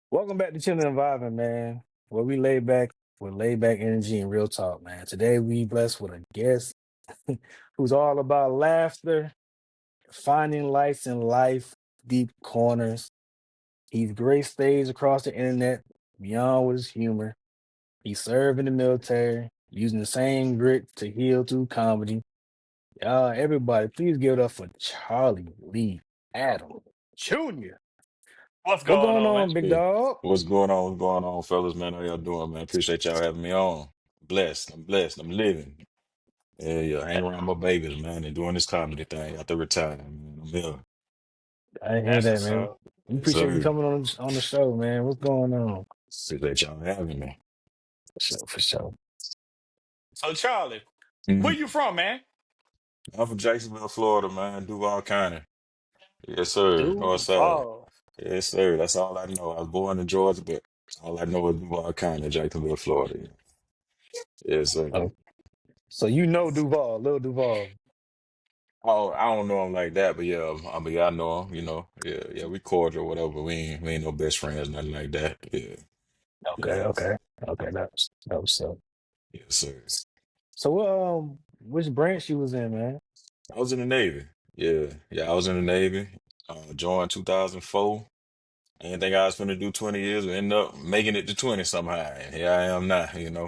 Welcome back to Chilling and Vibing, man. Where we lay back with laid back energy and real talk, man. Today we blessed with a guest who's all about laughter, finding lights in life, deep corners. He's great stage across the internet, beyond with his humor. He served in the military, using the same grit to heal through comedy. Everybody, please give it up for Charlie Lee Adam Jr. What's What's going going on, man? on, big Yeah. dog? What's going on? What's going on, fellas, man? How y'all doing, man? Appreciate y'all having me on. Blessed. I'm blessed. I'm living. Yeah, yeah. Hanging around my babies, man, and doing this comedy thing after retiring, man. I'm here. I hear That's that, what's man. up. We Yes, appreciate you sir. coming on the show, man. What's going on? Appreciate y'all having me. For sure, for sure. So, Charlie, where Mhm. you from, man? I'm from Jacksonville, Florida, man. Duval County. Yes, sir. North side. Duval. Yes, sir. That's all I know. I was born in Georgia, but all I know is Duval County, Jacksonville, Florida. Yes, sir. Oh, so you know Duval, Lil Duval. Oh, I don't know him like that, but yeah, yeah, I know him. Yeah, yeah, we cordial, whatever. We ain't no best friends, nothing like that. Yeah, Okay, yeah, okay, okay. That was so. yes, sir. So, which branch you was in, man? I was in the Navy. Yeah, yeah, I was in the Navy. Joined 2004. I didn't think I was gonna do 20 years, but end up making it to 20 somehow. And here I am now,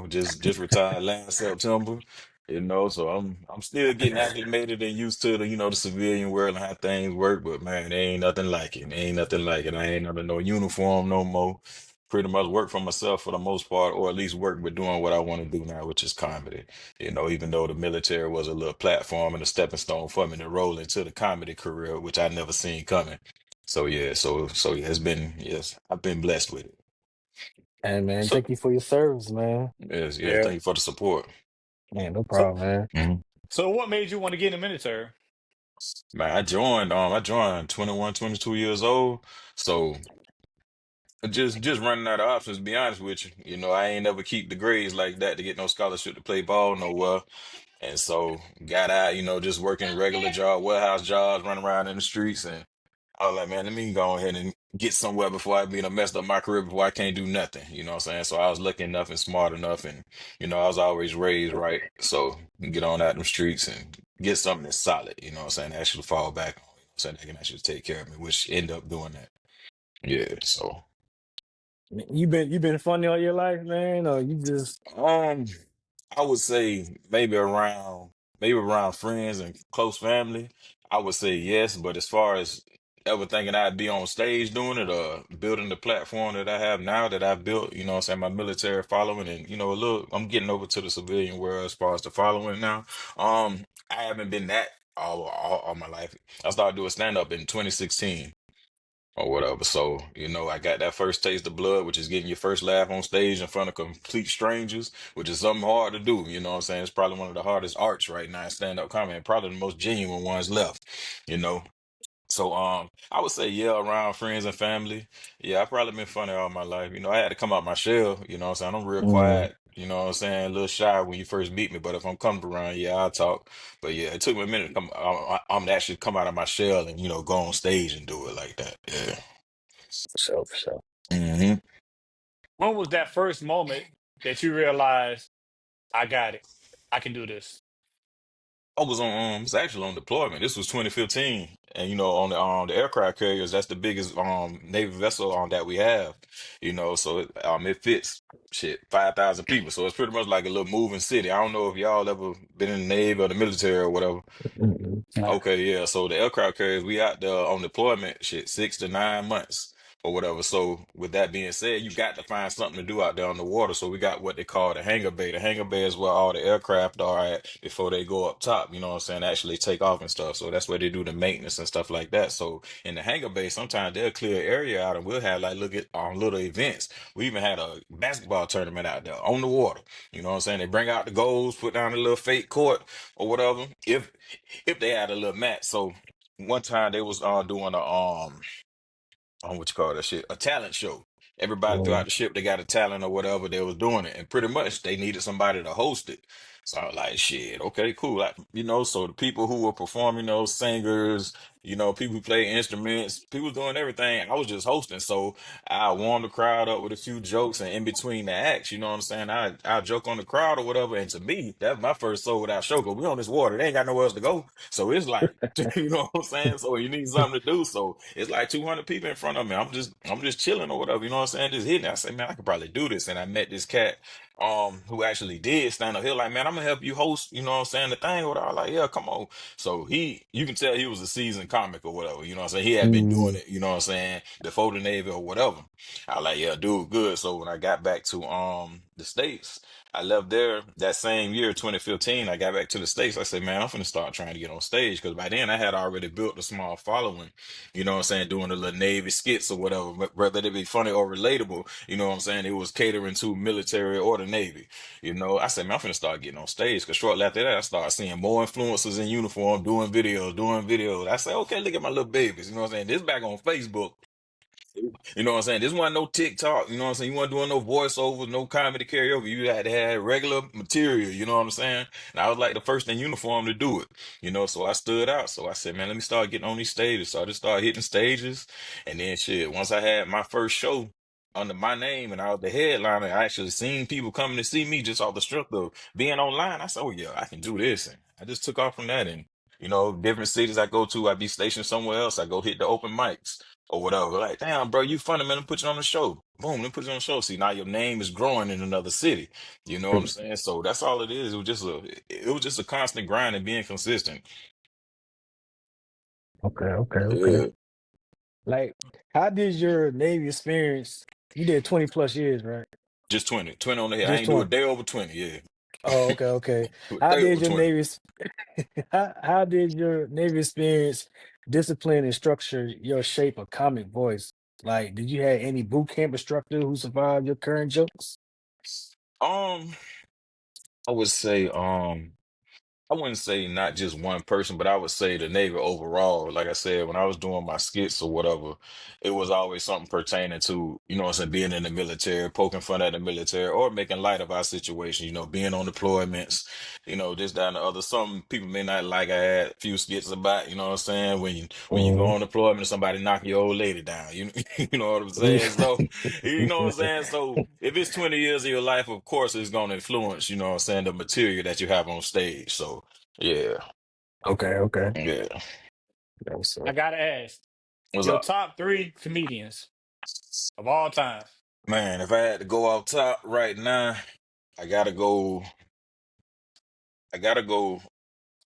just retired last September, so I'm still getting acclimated and used to the civilian world and how things work, but man, there ain't nothing like it. There ain't nothing like it. I ain't under no uniform no more. Pretty much work for myself for the most part, or at least work with doing what I want to do now, which is comedy. Even though the military was a little platform and a stepping stone for me to roll into the comedy career, which I never seen coming. So yeah, so yeah, yes, I've been blessed with it. Hey, man, So thank you for your service, man. yes, yeah, Yeah. thank you for the support. Man, no So, problem, man. Mhm. so what made you want to get in the military? Man, I joined 21, 22 years old. So just running out of options, to be honest with you. I ain't never keep the grades like that to get no scholarship to play ball nowhere. And so got out, just working regular job, warehouse jobs, running around in the streets. And I was like, man, let me go ahead and get somewhere before I be done messed up my career before I can't do nothing. You know what I'm saying? So I was lucky enough and smart enough, and I was always raised right. So get on out them streets and get something that's solid, you know what I'm saying, actually fall back on, saying they can actually take care of me, which end up doing that. Yeah, so You been funny all your life, man, or you just um I would say maybe around friends and close family, I would say yes. But as far as ever thinking I'd be on stage doing it or building the platform that I have now that I've built, what I'm saying, my military following and look, I'm getting over to the civilian world as far as the following now. I haven't been that all my life. I started doing stand up in 2016 or whatever. So, I got that first taste of blood, which is getting your first laugh on stage in front of complete strangers, which is something hard to do. You know what I'm saying? It's probably one of the hardest arts right now in stand-up comedy, and probably the most genuine ones left, you know. So I would say yeah, around friends and family. Yeah, I've probably been funny all my life. I had to come out my shell, you know what I'm saying? I'm real mm, quiet, you know what I'm saying, a little shy when you first meet me, but if I'm coming around, yeah, I'll talk. But yeah, it took me a minute to I'm to actually come out of my shell and go on stage and do it like that. Yeah. for sure, for sure. hmm When was that first moment that you realized, I got it? I can do this. I was was actually on deployment. This was 2015, and on the aircraft carriers, that's the biggest naval vessel that we have. So it fits shit 5,000 people. So it's pretty much like a little moving city. I don't know if y'all ever been in the Navy or the military or whatever. Mm-mm. Okay, yeah. So the aircraft carriers, we out there on deployment, shit, 6 to 9 months or whatever. So with that being said, you got to find something to do out there on the water. So we got what they call the hangar bay. The hangar bay is where all the aircraft are at before they go up top. You know what I'm saying? Actually take off and stuff. So that's where they do the maintenance and stuff like that. So in the hangar bay, sometimes they'll clear area out and we'll have like look at little events. We even had a basketball tournament out there on the water. You know what I'm saying? They bring out the goals, put down a little fake court or whatever. If they had a little match. So one time they was doing a what you call that shit, a talent show. everybody Mm. throughout the ship, they got a talent or whatever, they was doing it. And pretty much they needed somebody to host it. So I was like, shit, okay, cool. Like, so the people who were performing, those singers, people who play instruments, people doing everything. I was just hosting. So I warmed the crowd up with a few jokes, and in between the acts, you know what I'm saying? I joke on the crowd or whatever. And to me, that's my first sold out show, because we on this water. They ain't got nowhere else to go. So it's like, you know what I'm saying? So you need something to do. So it's like 200 people in front of me. I'm just chilling or whatever, you know what I'm saying? Just hitting. I say, man, I could probably do this. And I met this cat who actually did stand up. He was like, man, I'm gonna help you host, you know what I'm saying, the thing. Or I was like, yeah, come on. So you can tell he was a seasoned comic or whatever, you know what I'm saying? He had been doing Mm. it, you know what I'm saying, before the Navy or whatever. I was like, yeah, dude, good. So when I got back to the States, I left there that same year, 2015. I got back to the States. I said, man, I'm finna start trying to get on stage, because by then I had already built a small following, you know what I'm saying, doing the little Navy skits or whatever, whether they be funny or relatable, you know what I'm saying? It was catering to military or the Navy. I said, man, I'm finna start getting on stage, because shortly after that, I started seeing more influencers in uniform doing videos. I said, okay, look at my little babies. You know what I'm saying? This back on Facebook. You know what I'm saying? This wasn't no TikTok. You know what I'm saying? You weren't doing no voiceovers, no comedy karaoke. You had to have regular material. You know what I'm saying? And I was like the first in uniform to do it. So I stood out. So I said, man, let me start getting on these stages. So I just started hitting stages. And then shit, once I had my first show under my name and I was the headliner, I actually seen people coming to see me just off the strength of being online. I said, oh yeah, I can do this. And I just took off from that. And different cities I go to, I be stationed somewhere else. I go hit the open mics or whatever. Like, damn, bro, you funny, man. Let me put you on the show. Boom, let me put you on the show. See, now your name is growing in another city. You know what I'm saying? So that's all it is. It was just a constant grind and being consistent. Okay, okay, okay. Yeah. Like, how did your Navy experience? You did 20 plus years, right? Just 20 on the head. I Just ain't do a 20. day over 20. Yeah. Oh, okay, okay. Do a How day did over your 20. Navy how did your Navy experience discipline and structure your shape of comic voice? Like, did you have any boot camp instructor who survived your current jokes? Um, I would say, I wouldn't say not just one person, but I would say the Navy overall. Like I said, when I was doing my skits or whatever, it was always something pertaining to, what I'm saying, being in the military, poking fun at the military, or making light of our situation, being on deployments, this, that, and the other. Some people may not like. I had a few skits about, you know what I'm saying, when you go Mhm. on deployment and somebody knocking your old lady down, you know what I'm saying? So, you know what I'm saying? So if it's 20 years of your life, of course it's gonna influence, you know what I'm saying, the material that you have on stage. So yeah, Okay, okay. yeah. That's I gotta ask What's your up? top three comedians of all time. Man, if I had to go off top right now, I gotta go, I gotta go.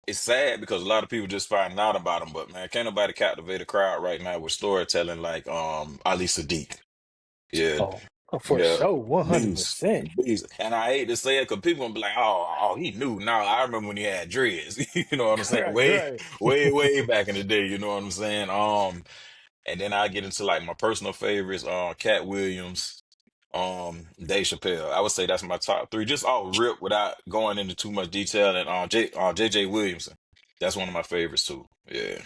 It's sad because a lot of people just find out about him, but man, can't nobody captivate a crowd right now with storytelling like Ali Sadiq. Yeah, oh, for yeah. sure, Beast. 100%. Beast. And I hate to say it because people gonna be like, oh, he knew. Now I remember when he had dreads. You know what I'm saying? Right, Way, right. way, way back in the day, you know what I'm saying? And then I get into like my personal favorites, Cat Williams, Dave Chappelle. I would say that's my top three, just all rip without going into too much detail. And JJ Williamson. That's one of my favorites too. Yeah.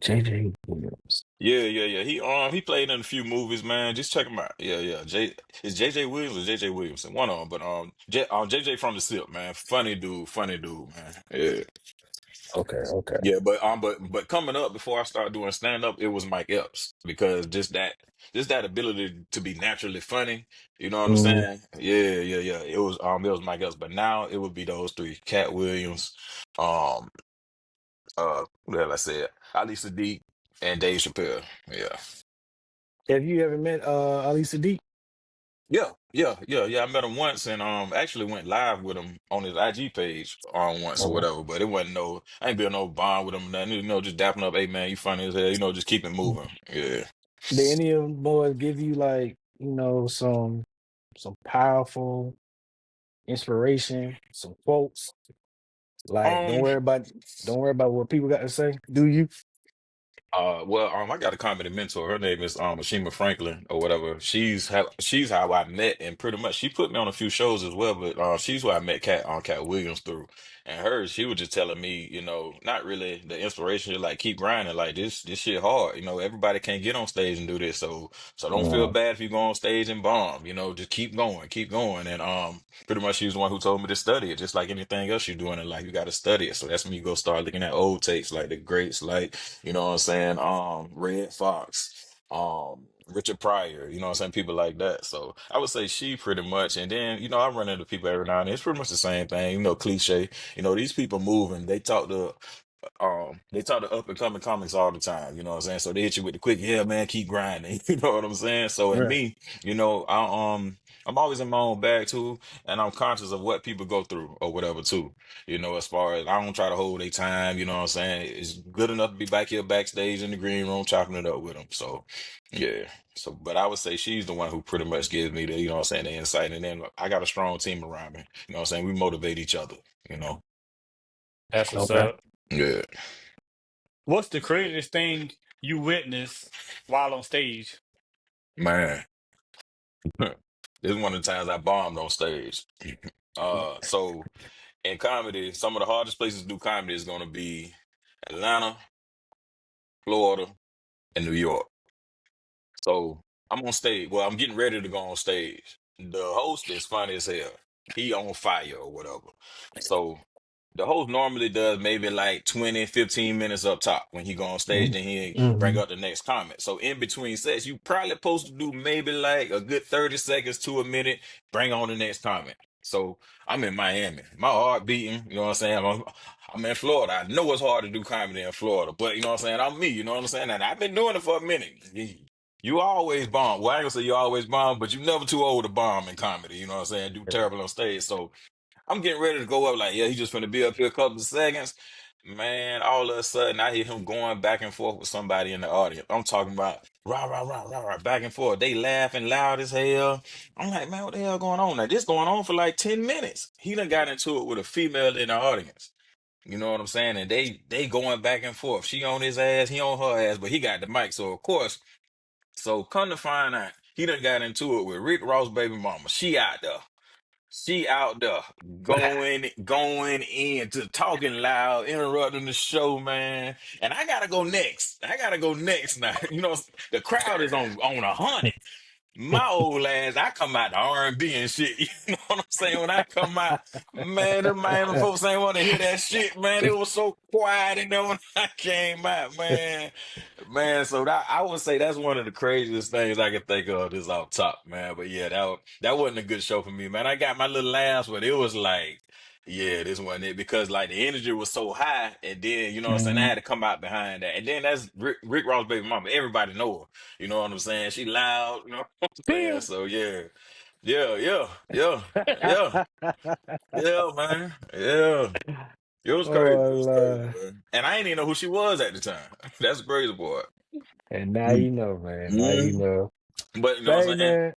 JJ Williams. Yeah, yeah, yeah. He played in a few movies, man. Just check him out. Yeah, yeah. Is JJ Williams or JJ Williamson? One of them, but JJ from the SIP, man. Funny dude, man. Yeah. Okay, okay. Yeah, but coming up before I started doing stand up, it was Mike Epps, because just that ability to be naturally funny, you know what I'm Mm. saying? Yeah, yeah, yeah. It was Mike Epps, but now it would be those three: Cat Williams, um, what the hell I said, Ali Sadiq, and Dave Chappelle. Yeah. Have you ever met Ali Sadiq? Yeah, yeah, yeah, yeah. I met him once, and actually went live with him on his IG page once or Okay. whatever. But it wasn't no, I ain't built no bond with him, nothing. Just dapping up. Hey man, you funny as hell. Just keep it moving. Yeah. Did any of them boys give you like, some powerful inspiration, some quotes? Like, Um, don't worry about what people got to say. Do you? I got a comedy mentor. Her name is Ashima Franklin or whatever. She's how I met, and pretty much she put me on a few shows as well. But she's who I met Cat Williams through, and she was just telling me, not really the inspiration, like keep grinding, like this shit hard. Everybody can't get on stage and do this, so don't feel Mm, bad if you go on stage and bomb. Just keep going, and pretty much she was the one who told me to study it, just like anything else you're doing in life. You got to study it. So that's when you go start looking at old tapes, like the greats, like. You know what I'm saying? Red Fox, Richard Pryor, you know what I'm saying? People like that. So I would say she pretty much. And then, I run into people every now and then. It's pretty much the same thing, cliche. These people moving, they talk to up and coming comics all the time, you know what I'm saying? So they hit you with the quick, yeah, man, keep grinding. You know what I'm saying? So in right. me, I'm always in my own bag too, and I'm conscious of what people go through or whatever too. As far as I don't try to hold their time, you know what I'm saying? It's good enough to be back here backstage in the green room chopping it up with them. So yeah. So but I would say she's the one who pretty much gives me the, you know what I'm saying, the insight. And then I got a strong team around me. You know what I'm saying? We motivate each other, you know. That's what's Okay. up. Yeah. What's the craziest thing you witnessed while on stage? Man. This is one of the times I bombed on stage. So in comedy, some of the hardest places to do comedy is going to be Atlanta, Florida, and New York. So I'm on stage. Well, I'm getting ready to go on stage. The host is funny as hell. He on fire or whatever. So the host normally does maybe like 20, 15 minutes up top when he go on stage, then he bring Mm-hmm. up the next comment. So in between sets, you probably supposed to do maybe like a good 30 seconds to a minute, bring on the next comment. So I'm in Miami. My heart beating, you know what I'm saying? I'm in Florida. I know it's hard to do comedy in Florida, but you know what I'm saying? I'm me, you know what I'm saying? And I've been doing it for a minute. You always bomb. Well, I ain't gonna say you always bomb, but you never too old to bomb in comedy, you know what I'm saying? Do terrible on stage. So I'm getting ready to go up like, yeah, he's just gonna be up here a couple of seconds. Man, all of a sudden I hear him going back and forth with somebody in the audience. I'm talking about rah, rah, rah, rah, rah, back and forth. They laughing loud as hell. I'm like, man, what the hell going on? Now, this going on for like 10 minutes. He done got into it with a female in the audience. You know what I'm saying? And they going back and forth. She on his ass, he on her ass, but he got the mic. So of course, so come to find out, he done got into it with Rick Ross' baby mama. She out there. She out there going in to talking loud, interrupting the show, man. And I gotta go next. I gotta go next now. The crowd is on 100. My old ass, I come out to R&B and shit. You know what I'm saying? When I come out, man, them Miami folks ain't want to hear that shit, man. It was so quiet in there when I came out, man. Man, so that I would say that's one of the craziest things I can think of is off top, man. But yeah, that wasn't a good show for me, man. I got my little laughs, but it was like, yeah, this wasn't it because like the energy was so high, and then you know what I'm saying. I Mm-hmm. had to come out behind that, and then that's Rick Ross' baby mama. Everybody know her. You know what I'm saying? She loud. You know what I'm saying? Damn. So yeah, yeah, yeah, yeah, yeah, yeah, man, yeah. It was crazy. It Oh, was crazy, Lord. man. And I didn't even know who she was at the time. That's the crazy part. And now Mm. you know, man. Now you Mm. know. But you know what Hey, I'm saying? man.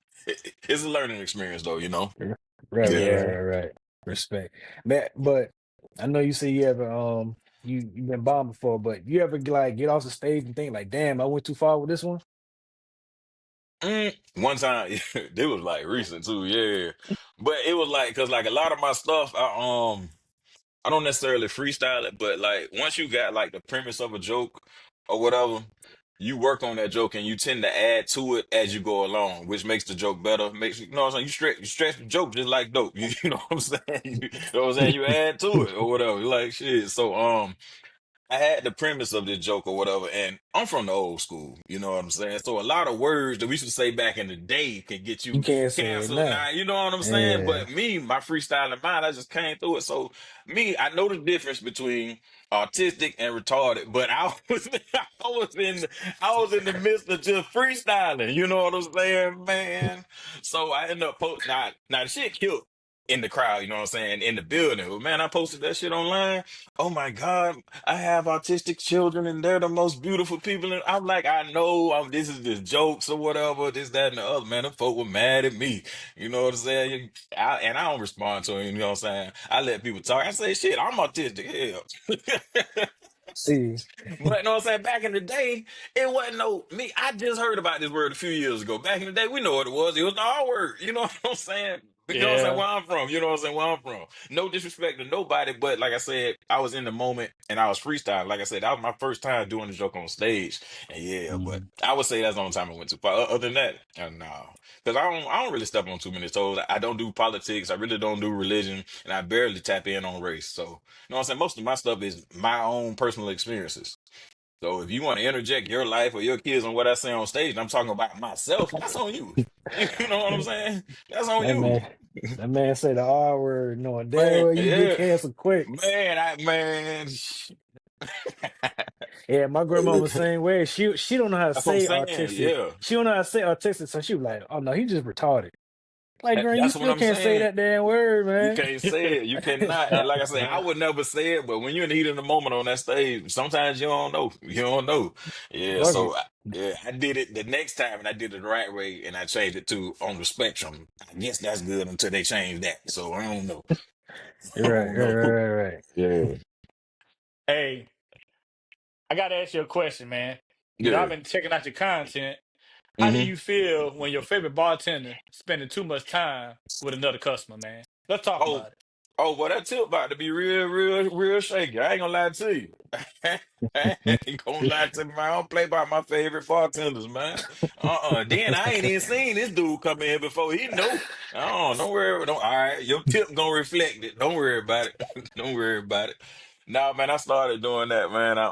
It's a learning experience, though. Right, right, right, Yeah. right, right. Respect, man. But I know you say you ever you've been bombed before, but you ever like get off the stage and think like, damn, I went too far with this one? One time, it was like recent too. Yeah, but it was like because like a lot of my stuff, I don't necessarily freestyle it, but like once you got like the premise of a joke or whatever, you work on that joke and you tend to add to it as you go along, which makes the joke better. Makes you know what I'm saying. You stretch the joke just like dope. You know what I'm saying. You know what I'm saying. You add to it or whatever. Like shit. So I had the premise of this joke or whatever, and I'm from the old school, you know what I'm saying? So a lot of words that we used to say back in the day can get You you can't say it canceled now. now, you know what I'm saying? Yeah. But me, my freestyling mind, I just came through it. So me, I know the difference between autistic and retarded, but I was in I was in the midst of just freestyling, you know what I'm saying, man? So I ended up posting now the shit killed in the crowd, you know what I'm saying, in the building. But man, I posted that shit online. Oh my God, I have autistic children and they're the most beautiful people. And I'm like, I know this is just jokes or whatever, this, that, and the other. Man, the folk were mad at me. You know what I'm saying? And I don't respond to it, you know what I'm saying? I let people talk. I say, shit, I'm autistic. Hell. See, But you know what I'm saying? Back in the day, it wasn't no me. I just heard about this word a few years ago. Back in the day, we know what it was. It was the R word. You know what I'm saying? You know what I'm saying? Yeah. Where I'm from. You know what I'm saying? Where I'm from. No disrespect to nobody, but like I said, I was in the moment and I was freestyling. Like I said, that was my first time doing the joke on stage. And yeah, but Mhm. I would say that's the only time I went too far. Other than that, no. Because I don't really step on too many toes. I don't do politics. I really don't do religion. And I barely tap in on race. So, you know what I'm saying? Most of my stuff is my own personal experiences. So if you want to interject your life or your kids on what I say on stage, and I'm talking about myself, that's on you. You know what I'm saying? That's on that you. man, that man say the R word, knowing damn Man, well you get yeah. canceled quick. Man. Yeah, my grandma was the same way. She don't know how to That's what I'm say saying. autistic. Yeah. She don't know how to say autistic, so she was like, "Oh no, he just retarded." Like, girl, you That's what still I'm can't say saying. that damn word, You man. can't say it. You cannot. And like I say, I would never say it, but when you're in the heat of the moment on that stage, sometimes you don't know. You don't know. Yeah. Fuck So it. yeah, I did it the next time and I did it the right way and I changed it to on the spectrum. I guess that's good until they change that. So I don't know. I Right, don't right, know. right, right, right. Yeah. Hey, I gotta ask you a question, man. I've Yeah. been checking out your content. How do Hmm. you feel when your favorite bartender spending too much time with another customer, man? Let's talk Oh, about it. oh, well, that tip about to be real shaky. I ain't gonna lie to you. I ain't gonna lie to you, man. I don't play by my favorite bartenders, man. Then I ain't even seen this dude come in here before. He know. Oh, don't worry. Don't. All right, your tip gonna reflect it. Don't worry about it. Don't worry about it. No, man. I started doing that, man. I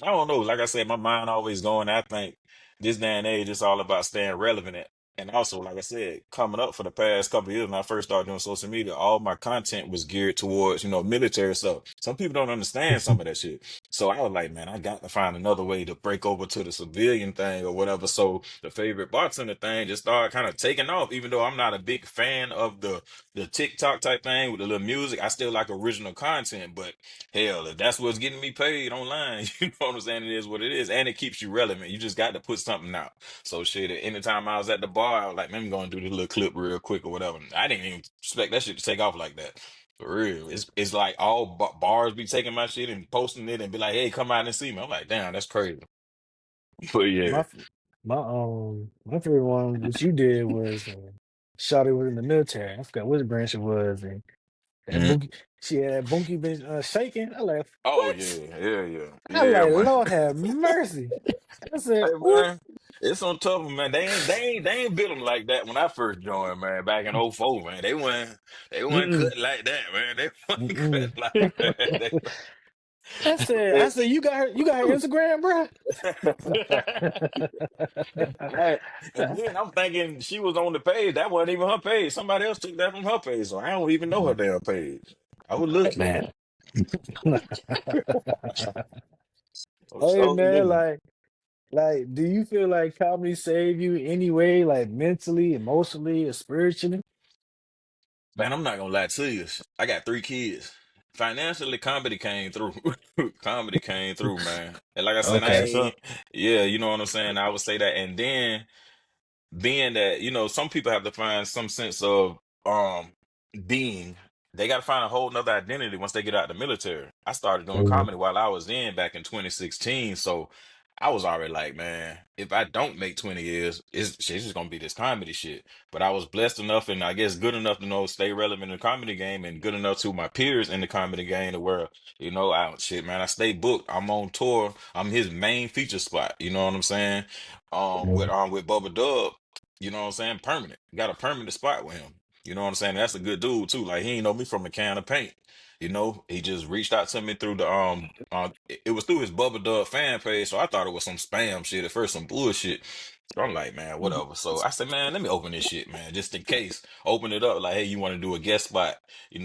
don't know. Like I said, my mind always going. I think this day and age, it's all about staying relevant. And also, like I said, coming up for the past couple of years when I first started doing social media, all my content was geared towards, military stuff. Some people don't understand some of that shit. So I was like, man, I got to find another way to break over to the civilian thing or whatever. So the favorite bartender thing just started kind of taking off, even though I'm not a big fan of the TikTok type thing with the little music. I still like original content, but hell, if that's what's getting me paid online, you know what I'm saying? It is what it is. And it keeps you relevant. You just got to put something out. So shit, anytime I was at the bar, I was like, man, I'm gonna do this little clip real quick or whatever. I didn't even expect that shit to take off like that. For real. It's like all bars be taking my shit and posting it and be like, hey, come out and see me. I'm like, damn, that's crazy. But My yeah. f- my favorite one, which you did, was Shawty was in the military. I forgot which branch it was, and that Mhm. bunkie, she had that bunkie been shaking. I like, Oh what? yeah, yeah, yeah. I Yeah, like, man. Lord have mercy. I said, Hey ooh, man, it's on top of them, man. They ain't built them like that when I first joined, man, back in '04, man. They weren't mm-mm, cut like that, man. They weren't cut mm-mm. like that. I said, you got her Instagram, bro? Right. And then I'm thinking she was on the page. That wasn't even her page. Somebody else took that from her page. So I don't even know her damn page. I was looking. Man. I'm Hey so man, looking. like, do you feel like comedy saved you anyway, like mentally, emotionally, or spiritually? Man, I'm not gonna lie to you. I got 3 kids. Financially, comedy came through. Comedy came through, man. And like I said, I Okay. That's ain't, up. yeah, you know what I'm saying? I would say that. And then being that some people have to find some sense of being, they got to find a whole nother identity once they get out of the military. I started doing Mhm. comedy while I was in back in 2016, so I was already like, man, if I don't make 20 years, it's just gonna be this comedy shit. But I was blessed enough and I guess good enough to stay relevant in the comedy game and good enough to my peers in the comedy game to where I shit, man, I stay booked. I'm on tour. I'm his main feature spot. You know what I'm saying? Mhm. With Bubba Dub, you know what I'm saying? Permanent. Got a permanent spot with him. You know what I'm saying? That's a good dude too. Like he ain't know me from a can of paint. He just reached out to me through the it was through his Bubba Dub fan page, so I thought it was some spam shit at first, some bullshit. So I'm like, man, whatever. So I said, man, let me open this shit, man, just in case. Open it up, like, hey, you want to do a guest spot? I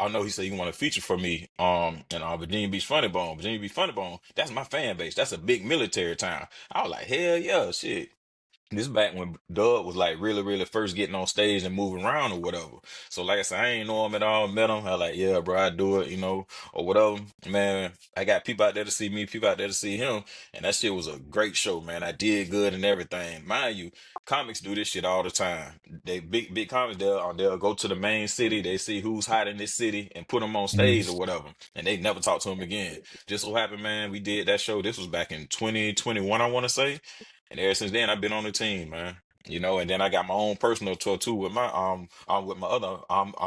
know he said you want to feature for me, in Virginia Beach Funny Bone. Virginia Beach Funny Bone, that's my fan base. That's a big military town. I was like, hell yeah, shit. This back when Doug was like really, really first getting on stage and moving around or whatever. So like I said, I ain't know him at all, met him. I like, yeah, bro, I do it, or whatever. Man, I got people out there to see me, people out there to see him, and that shit was a great show, man. I did good and everything. Mind you, comics do this shit all the time. They big comics, they'll go to the main city, they see who's hot in this city and put them on stage or whatever, and they never talk to them again. Just so happened, man, we did that show. This was back in 2021, I want to say. And ever since then, I've been on the team, man. And then I got my own personal tour too with my other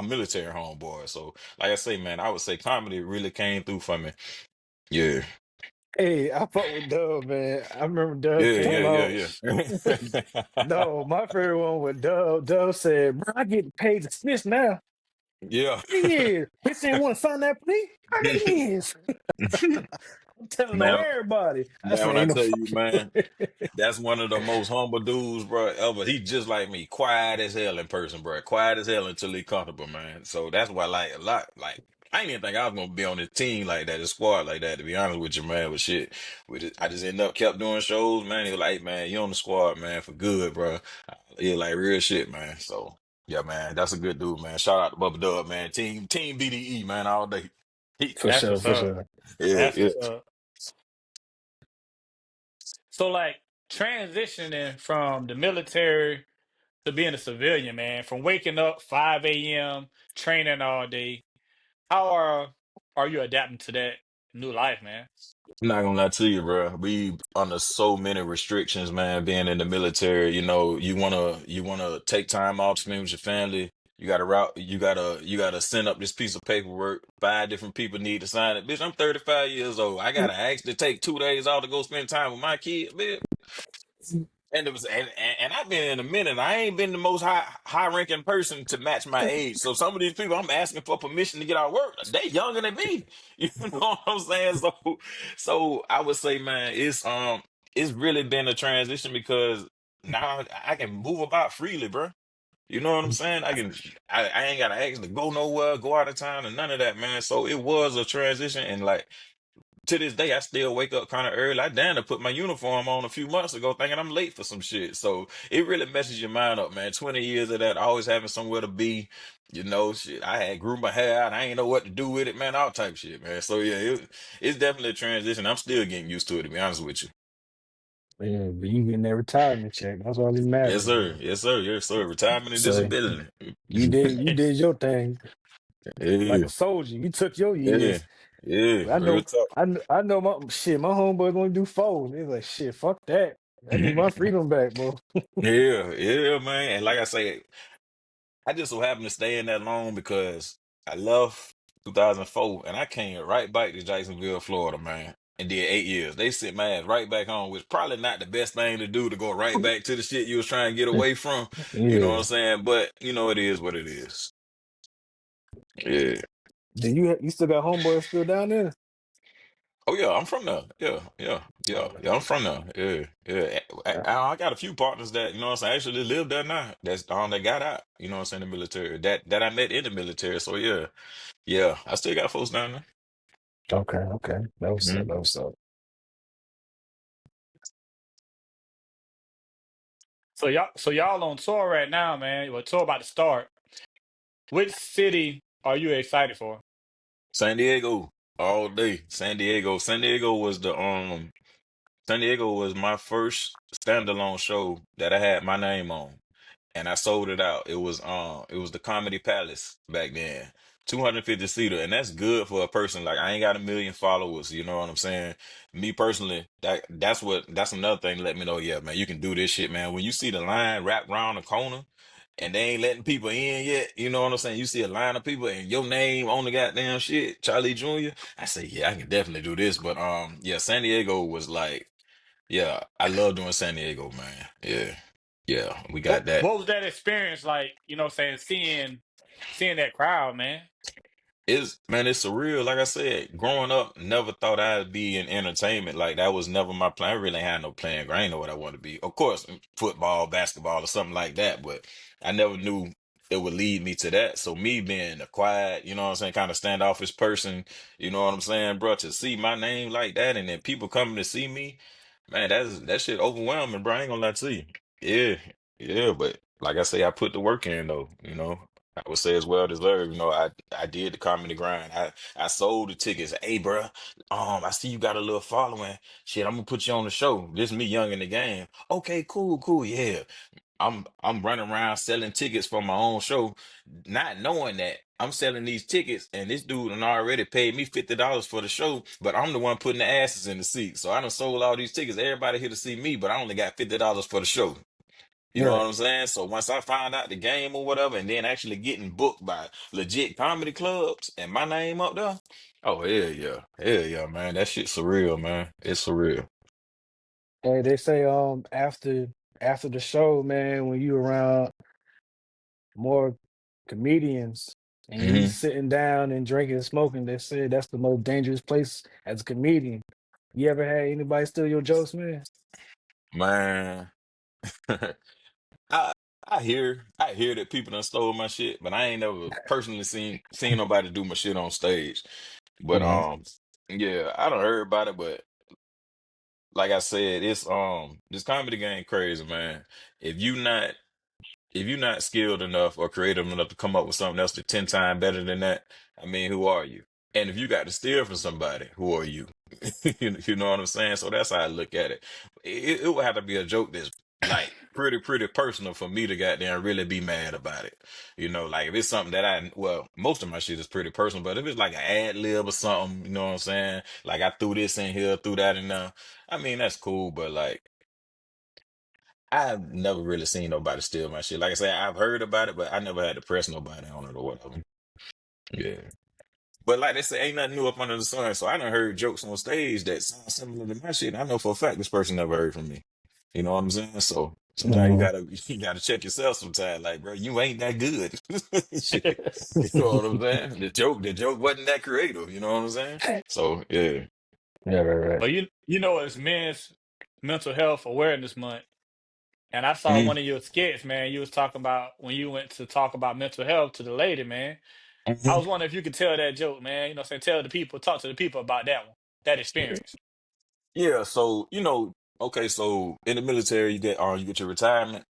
military homeboy. So like I say, man, I would say comedy really came through for me. Yeah. Hey, I fuck with Dub, man. I remember Dub Yeah, came yeah, out. yeah, yeah. No, my favorite one with Dub. Dub said, "Bro, I get paid to snitch now. Yeah. Yeah, bitch ain't want to sign that plea. I got this. I'm telling on Man, everybody." I man, said, when I "Ain't no tell you, fucking man, way." that's one of the most humble dudes, bro, ever. He just like me, quiet as hell in person, bro. Quiet as hell until he comfortable, man. So that's why, like, a lot, like, I didn't even think I was gonna be on this team like that, this squad like that. To be honest with you, man, but shit, I just ended up kept doing shows, man. He was like, man, you on the squad, man, for good, bro. Yeah, like real shit, man. So yeah, man, that's a good dude, man. Shout out to Bubba Dub, man. Team BDE, man, all day. For That's sure, what's for up. sure. Yeah, That's yeah. what's up. So like transitioning from the military to being a civilian, man, from waking up 5 a.m., training all day, how are you adapting to that new life, man? I'm not gonna lie to you, bro. We under so many restrictions, man. Being in the military, you wanna take time off, spend with your family. You gotta route. You gotta send up this piece of paperwork. 5 different people need to sign it. Bitch, I'm 35 years old. I gotta actually take 2 days off to go spend time with my kids, bitch. And it was and I've been in a minute. I ain't been the most high ranking person to match my age. So some of these people I'm asking for permission to get out of work. They younger than me. You know what I'm saying? So I would say, man, it's really been a transition because now I can move about freely, bro. You know what I'm saying? I ain't gotta ask to go nowhere, go out of town, and none of that, man. So it was a transition, and like to this day, I still wake up kind of early. I damn to put my uniform on a few months ago, thinking I'm late for some shit. So it really messes your mind up, man. 20 years of that, always having somewhere to be. Shit. I had grew my hair out. I ain't know what to do with it, man. All type of shit, man. So yeah, it's definitely a transition. I'm still getting used to it, to be honest with you. Yeah, but you getting that retirement check. That's all that Yes, matters, sir. man. Yes, sir. Yes, sir. Retirement and So disability. you did your thing like Yeah, a soldier. You took your yeah, years. yeah. I Real know, talk. I know my shit. My homeboy gonna do four. He's like, shit, fuck that. I need my freedom back, bro. Yeah, yeah, man. And like I say, I just so happened to stay in that long because I left 2004 and I came right back to Jacksonville, Florida, man, and did 8 years. They sent my ass right back home, which probably not the best thing to do to go right back to the shit you was trying to get away from. You know what I'm Yeah. saying? But it is what it is. Yeah. Do you still got homeboys still down there? Oh yeah, I'm from there. Yeah, yeah, yeah, Okay. yeah. I'm from there. Yeah, yeah. Yeah. I got a few partners that what I'm saying actually live there now. That's that got out. You know what I'm saying? The military that I met in the military. So yeah, yeah. I still got folks down there. Okay. Okay. That was up. Mhm. That was up. So y'all on tour right now, man. Well, tour about to start. Which city are you excited for? San Diego all day. San Diego. San Diego was my first standalone show that I had my name on, and I sold it out. It was the Comedy Palace back then. 250 seater, and that's good for a person. Like I ain't got a million followers, you know what I'm saying? Me personally, that's another thing. Let me know, yeah, man, you can do this shit, man. When you see the line wrapped around the corner and they ain't letting people in yet, you know what I'm saying? You see a line of people and your name on the goddamn shit, Charlie Jr. I say, yeah, I can definitely do this. But yeah, San Diego was like, yeah, I love doing San Diego, man. Yeah. Yeah, we What got that. what was that experience like? Saying seeing that crowd, man. It's surreal. Like I said, growing up, never thought I'd be in entertainment. Like that was never my plan. I really had no plan. I ain't know what I wanted to be. Of course, football, basketball, or something like that. But I never knew it would lead me to that. So me being a quiet, you know what I'm saying, kind of standoffish person, you know what I'm saying, bro, to see my name like that and then people coming to see me, man, that shit overwhelming, bro. I ain't gonna lie to you. Yeah, yeah, but like I say, I put the work in though, you know. I would say it's well deserved. You know, I did the comedy grind. I sold the tickets. Hey, bruh, I see you got a little following. Shit, I'm gonna put you on the show. This me young in the game. Okay, cool, cool. Yeah. I'm running around selling tickets for my own show, not knowing that I'm selling these tickets, and this dude done already paid me $50 for the show, but I'm the one putting the asses in the seat. So I done sold all these tickets. Everybody here to see me, but I only got $50 for the show. You know what Right. I'm saying? So once I find out the game or whatever, and then actually getting booked by legit comedy clubs and my name up there, oh hell yeah, man, that shit surreal, man. It's surreal. Hey, they say after the show, man, when you around more comedians and you Hmm. sitting down and drinking and smoking, they say that's the most dangerous place as a comedian. You ever had anybody steal your jokes, man? Man. I I hear that people done stole my shit, but I ain't never personally seen nobody do my shit on stage. But Right. yeah, I done heard about it, but like I said, it's this comedy game crazy, man. If you not if you're not skilled enough or creative enough to come up with something else that's 10 times better than that, I mean, who are you? And if you got to steal from somebody, who are you? You know what I'm saying? So that's how I look at it. It would have to be a joke that's like pretty personal for me to goddamn really be mad about it. You know, like if it's something that well, most of my shit is pretty personal, but if it's like an ad lib or something, you know what I'm saying? Like I threw this in here, threw that in there. I mean, that's cool, but like, I've never really seen nobody steal my shit. Like I said, I've heard about it, but I never had to press nobody on it or whatever. Yeah. But like they say, ain't nothing new up under the sun. So I done heard jokes on stage that sound similar to my shit. And I know for a fact this person never heard from me. You know what I'm saying? So sometimes you Mhm. gotta you gotta check yourself sometimes. Like, bro, you ain't that good. Shit. You know what I'm saying? The joke wasn't that creative, you know what I'm saying? So yeah. Yeah, right, But you know it's Men's Mental Health Awareness Month, and I saw Mhm. one of your skits, man. You was talking about when you went to talk about mental health to the lady, man. I Mhm. was wondering if you could tell that joke, man. You know, what I'm saying, tell the people, talk to the people about that one, that experience. Yeah, so okay, so in the military you get your retirement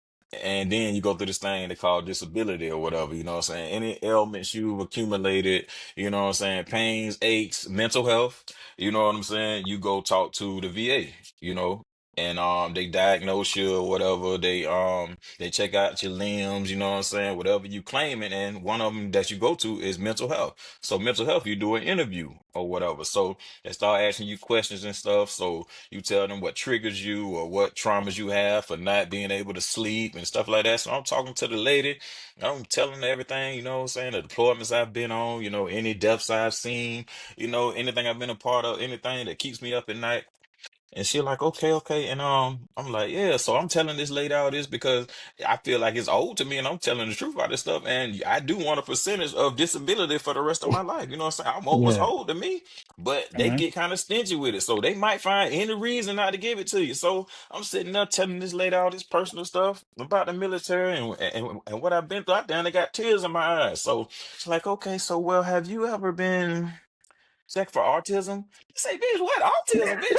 and then you go through this thing they call disability or whatever, you know what I'm saying? Any ailments you've accumulated, you know what I'm saying, pains, aches, mental health, you know what I'm saying? You go talk to the VA, you know, and they diagnose you or whatever, they check out your limbs, you know what I'm saying, whatever you claiming, and one of them that you go to is mental health. So mental health, you do an interview or whatever. So they start asking you questions and stuff. So you tell them what triggers you or what traumas you have for not being able to sleep and stuff like that. So I'm talking to the lady. I'm telling her everything, you know what I'm saying? The deployments I've been on, you know, any deaths I've seen, you know, anything I've been a part of, anything that keeps me up at night. And she like, okay, okay. And I'm like, yeah. So I'm telling this lady all this because I feel like it's old to me and I'm telling the truth about this stuff. And I do want a percentage of disability for the rest of my life. You know what I'm saying? I'm old, what's right. old to me, but they Yeah. get kind of stingy with it. So they might find any reason not to give it to you. So I'm sitting there telling this lady all this personal stuff about the military and what I've been through. I damn, they got tears in my eyes. So she's like, okay, so well, have you ever been checked for autism? I say, bitch, what autism, bitch?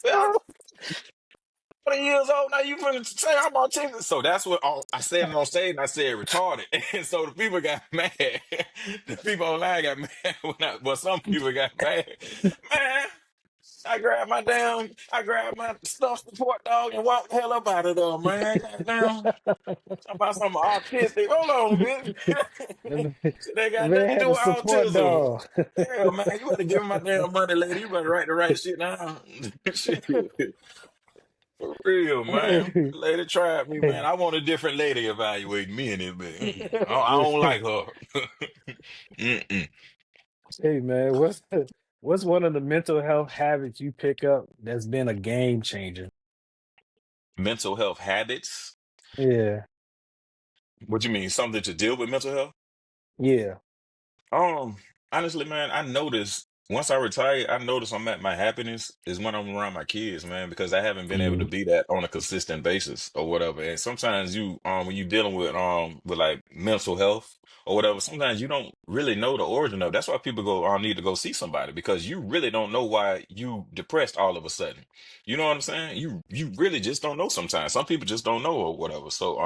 You 20 years old now, you finna say I'm autistic. So that's what I said it on stage and I said retarded. And so the people got mad. The people online got mad well, some people got mad. Man, I grabbed my stuffed support dog and walked the hell up out of there, man. Goddamn. Talking about something autistic. Hold on, bitch. Shit ain't got Man nothing to had do a with support autism. dog. Yeah, man, you better give me my damn money, lady. You better write the right shit down. Shit. For real, man. Hey, Lady tried me, man. hey, I want a different lady evaluating me in it, man. I don't like her. Mm-mm. hey, man, what's one of the mental health habits you pick up that's been a game changer? Mental health habits. Yeah, What you mean? Something to deal with mental health? yeah, Um, honestly, man, I noticed. once I retire, I notice I'm at my happiness is when I'm around my kids, man, because I haven't been able to Mm, be that on a consistent basis or whatever. And sometimes you, when you dealing with like mental health or whatever, sometimes you don't really know the origin of. That's why people go, I need to go see somebody because you really don't know why you depressed all of a sudden. You know what I'm saying? You really just don't know sometimes. Some people just don't know or whatever. So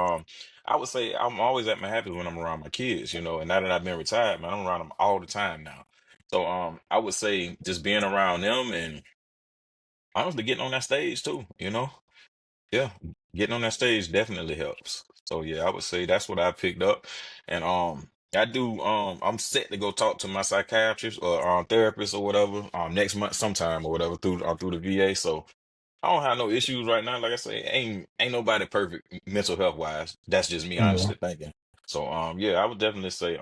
I would say I'm always at my happiest when I'm around my kids, you know. And now that I've been retired, man, I'm around them all the time now. So I would say just being around them and honestly getting on that stage too, you know? Yeah, getting on that stage definitely helps. So yeah, I would say that's what I picked up. And I do I'm set to go talk to my psychiatrist or therapist or whatever next month sometime or whatever through the VA. So I don't have no issues right now. Like I say, ain't nobody perfect mental health wise. That's just me mm, honestly thinking. So yeah, I would definitely say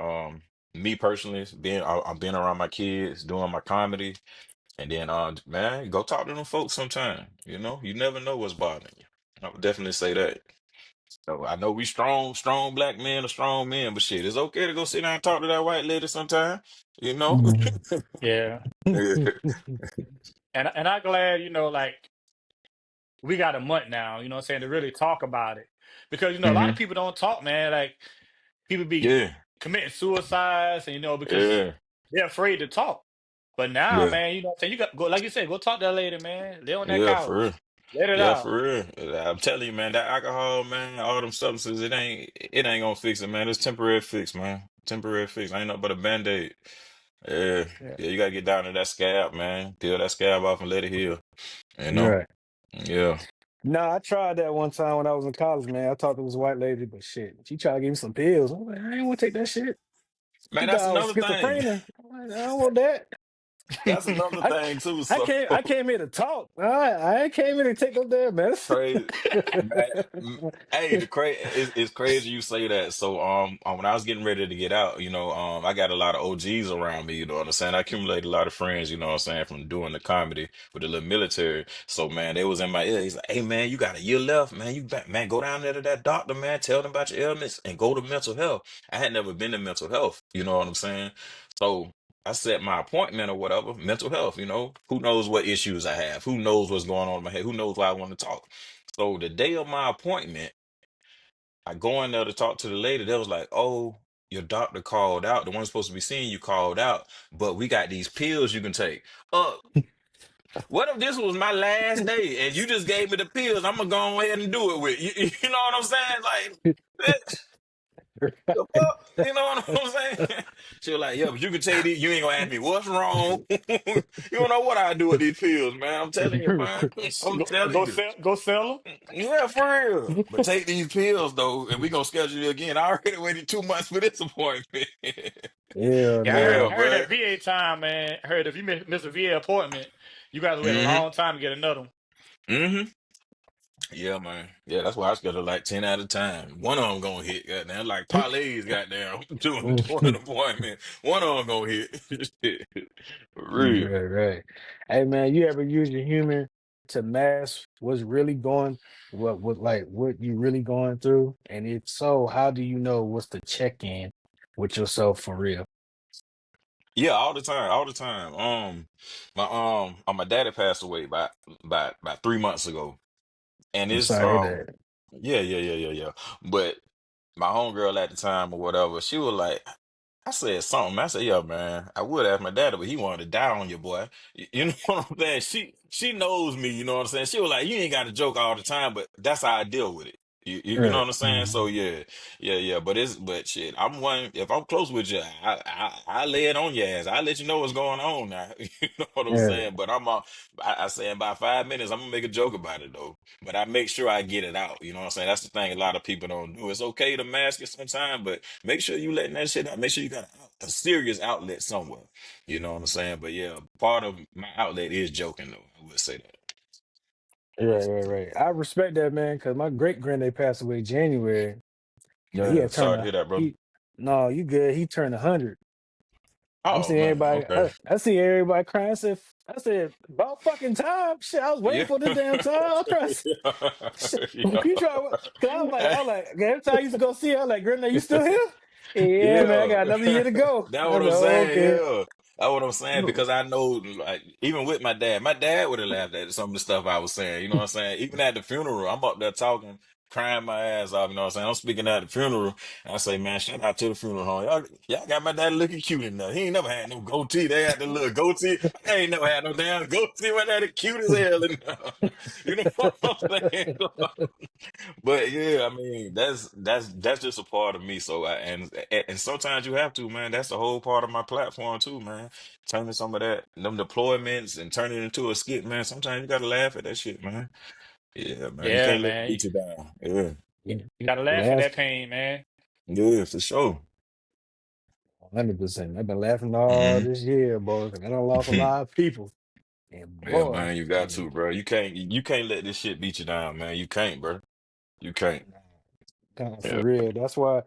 me personally I'm being around my kids, doing my comedy, and then man, go talk to them folks sometime. You know, you never know what's bothering you. I would definitely say that. So I know we strong black men are strong men, but shit, it's okay to go sit down and talk to that white lady sometime. You know? mm. Yeah. And I'm glad, like we got a month now, you know what I'm saying, to really talk about it. Because, a lot of Hmm. people don't talk, man. Like people be Yeah, committing suicides and because yeah, they're afraid to talk. But now, yeah. man, you know what I'm saying? You got go like you said, go talk to that lady, man. Lay on that Yeah, for real. couch. Let it Yeah, out. for real. I'm telling you, man, that alcohol, man, all them substances, it ain't gonna fix it, man. It's temporary fix, man. Temporary fix. Ain't nothing but a band-aid. Yeah, Yeah. yeah, you gotta get down to that scab, man. Peel that scab off and let it heal. You know? Right. Yeah. No, I tried that one time when I was in college, man. I talked to this white lady, but shit, she tried to give me some pills. I'm like, I ain't want to take that shit. She Man, thought that's I was another thing. schizophrenia. I'm like, I don't want that. That's another I, thing too. I So came, I came here to talk. I ain't came here to take no damn medicine. crazy. Man, hey, it's crazy you say that. So when I was getting ready to get out, you know, I got a lot of OGs around me, you know what I'm saying? I accumulated a lot of friends, you know what I'm saying, from doing the comedy with the little military. So man, they was in my ear. He's like, hey man, you got a year left, man. Man, go down there to that doctor, man, tell them about your ailments and go to mental health. I had never been to mental health, you know what I'm saying? So I set my appointment or whatever, mental health, you know, who knows what issues I have, who knows what's going on in my head, who knows why I want to talk. So the day of my appointment, I go in there to talk to the lady. They was like, "Oh, your doctor called out. The one supposed to be seeing you called out, but we got these pills you can take." Uh, what if this was my last day and you just gave me the pills? I'm gonna go ahead and do it with you. You know what I'm saying? Like, bitch, the fuck? You know what I'm saying? She was like, "Yeah, but you can take these. You ain't gonna ask me what's wrong. You don't know what I do with these pills, man. I'm telling you, man. I'm Go telling go you." sell go sell Yeah, for real. But take these pills though, and we gonna schedule you again. I already waited 2 months for this appointment. Yeah, Yeah, Yeah, no. I heard but that VA time, man. I heard if you miss a VA appointment, you got to wait a hmm long time to get another one. hmm yeah, man. Yeah, that's why I schedule like 10 at a time. One of them gonna hit, goddamn, like parlays, goddamn, doing an appointment. One of them gonna hit. For real. Right, right. Hey man, you ever use your humor to mask what's really going, what you really going through? And if so, how do you know what's the check-in with yourself for real? Yeah, all the time, all the time. My daddy passed away about 3 months ago, and I'm it's sorry that. yeah, yeah, yeah, yeah, yeah. But my homegirl at the time or whatever, she was like, I said something. I said, "Yeah, man, I would ask my daddy, but he wanted to die on you, boy." You know what I'm saying? She knows me. You know what I'm saying? She was like, "You ain't got to joke all the time, but that's how I deal with it." You know Right. what I'm saying? So Mhm. yeah, yeah, yeah. But shit, I'm one. If I'm close with you, I lay it on your ass. I let you know what's going on now. You know what I'm Right. saying? But I say in about 5 minutes, I'm gonna make a joke about it though. But I make sure I get it out. You know what I'm saying? That's the thing a lot of people don't do. It's okay to mask it sometimes, but make sure you letting that shit out. Make sure you got a serious outlet somewhere. You know what I'm saying? But yeah, part of my outlet is joking though. I would say that. Right, right, right. I respect that, man, because my great granddad passed away January. You know, he Yeah, had turned sorry to a hear that, brother. he no, you good. He turned 100. I'm Oh seeing man, everybody. okay. I see everybody crying. I said, about fucking time. Shit, I was waiting Yeah. for this damn time. I'm trying to. Shit, Yeah. you try? Cause Hey, I was like, every time I used to go see her, I was like, Granddad, you still here? Yeah, man, I yeah. got another year to go. That's I what said, I'm oh, saying. okay. Yeah. That's what I'm saying Look, because I know, like, even with my dad would have laughed at some of the stuff I was saying. You know what I'm saying? Even at the funeral, I'm up there talking, crying my ass off. You know what I'm saying? I'm speaking at the funeral, and I say, man, shout out to the funeral home. Y'all got my dad looking cute enough. He ain't never had no goatee. They had the little goatee. I ain't never had no damn goatee. My daddy cute as hell. And, you know what I'm saying? But yeah, I mean, that's just a part of me. So and sometimes you have to, man. That's the whole part of my platform too, man. Turning some of that them deployments and turning it into a skit, man. Sometimes you gotta laugh at that shit, man. Yeah, man. You Yeah, can't let it man. beat you down. Yeah, You gotta laugh at last that pain, man. yeah, for sure. 100%. I've been laughing all Hmm. this year, boy. 'Cause I done lost a lot of people. And Yeah, boy, man. You got to, bro. You can't let this shit beat you down, man. You can't, bro. You can't. for Yeah. real. That's why